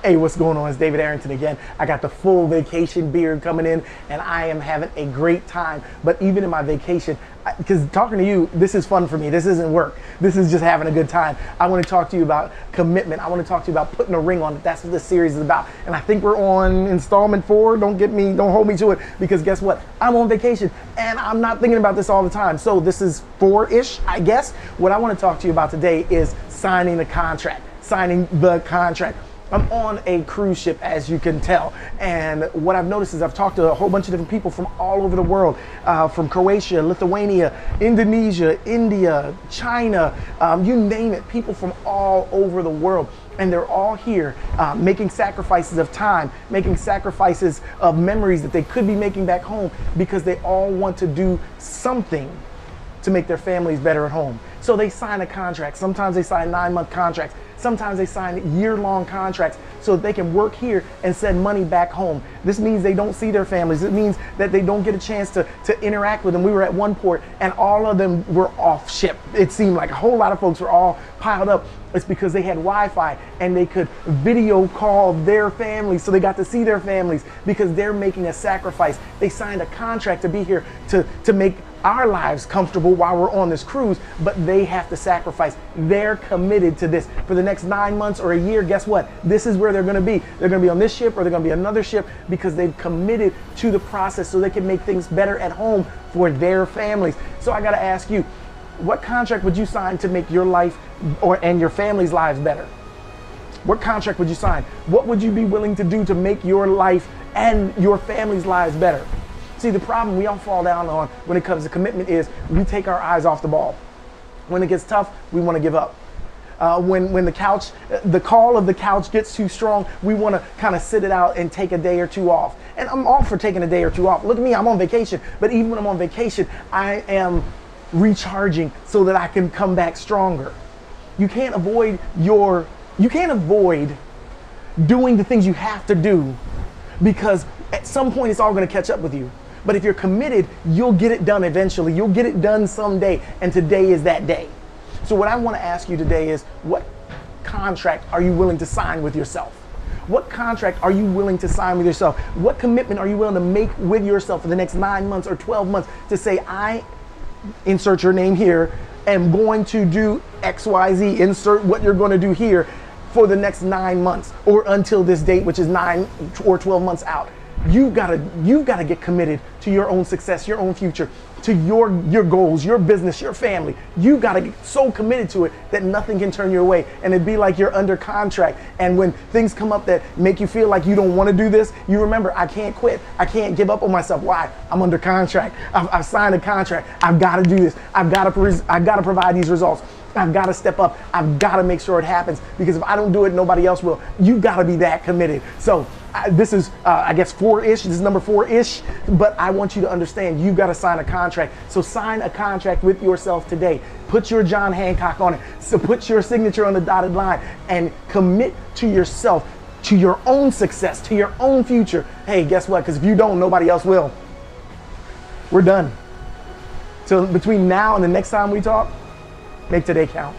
Hey, what's going on? It's David Arrington again. I got the full vacation beard coming in and I am having a great time. But even in my vacation, because talking to you, this is fun for me. This isn't work. This is just having a good time. I want to talk to you about commitment. I want to talk to you about putting a ring on it. That's what this series is about. And I think we're on installment 4. Don't hold me to it, because guess what? I'm on vacation and I'm not thinking about this all the time. So this is 4-ish, I guess. What I want to talk to you about today is signing the contract. Signing the contract. I'm on a cruise ship, as you can tell, and what I've noticed is I've talked to a whole bunch of different people from all over the world, from Croatia, Lithuania, Indonesia, India, China, you name it, people from all over the world. And they're all here making sacrifices of time, making sacrifices of memories that they could be making back home, because they all want to do something to make their families better at home. So they sign a contract. Sometimes they sign 9-month contracts. Sometimes they sign year-long contracts so that they can work here and send money back home. This means they don't see their families. It means that they don't get a chance to interact with them. We were at one port and all of them were off ship. It seemed like a whole lot of folks were all piled up. It's because they had Wi-Fi and they could video call their families, so they got to see their families, because they're making a sacrifice. They signed a contract to be here to make our lives comfortable while we're on this cruise, but they have to sacrifice. They're committed to this for the next 9 months or a year. Guess what? This is where they're going to be. They're going to be on this ship or they're going to be another ship, because they've committed to the process so they can make things better at home for their families. So I got to ask you, what contract would you sign to make your life and your family's lives better? What contract would you sign? What would you be willing to do to make your life and your family's lives better? See, the problem we all fall down on when it comes to commitment is we take our eyes off the ball. When it gets tough, we want to give up. When the call of the couch gets too strong, we want to kind of sit it out and take a day or two off. And I'm all for taking a day or two off. Look at me, I'm on vacation. But even when I'm on vacation, I am recharging so that I can come back stronger. You can't avoid doing the things you have to do, because at some point it's all going to catch up with you. But if you're committed, you'll get it done eventually. You'll get it done someday, and today is that day. So what I want to ask you today is, what contract are you willing to sign with yourself? What contract are you willing to sign with yourself? What commitment are you willing to make with yourself for the next 9 months or 12 months to say, I, insert your name here, am going to do XYZ, insert what you're going to do here for the next 9 months or until this date, which is 9 or 12 months out. You've got to get committed to your own success, your own future, to your goals, your business, your family. You've got to get so committed to it that nothing can turn you away. And it'd be like you're under contract. And when things come up that make you feel like you don't want to do this, you remember, I can't quit. I can't give up on myself. Why? I'm under contract. I've signed a contract. I've got to do this. I've got to provide these results. I've got to step up. I've got to make sure it happens, because if I don't do it, nobody else will. You've got to be that committed. So this is, I guess, 4-ish. This is number 4-ish. But I want you to understand, you've got to sign a contract. So sign a contract with yourself today. Put your John Hancock on it. So put your signature on the dotted line and commit to yourself, to your own success, to your own future. Hey, guess what? Because if you don't, nobody else will. We're done. So between now and the next time we talk, make today count.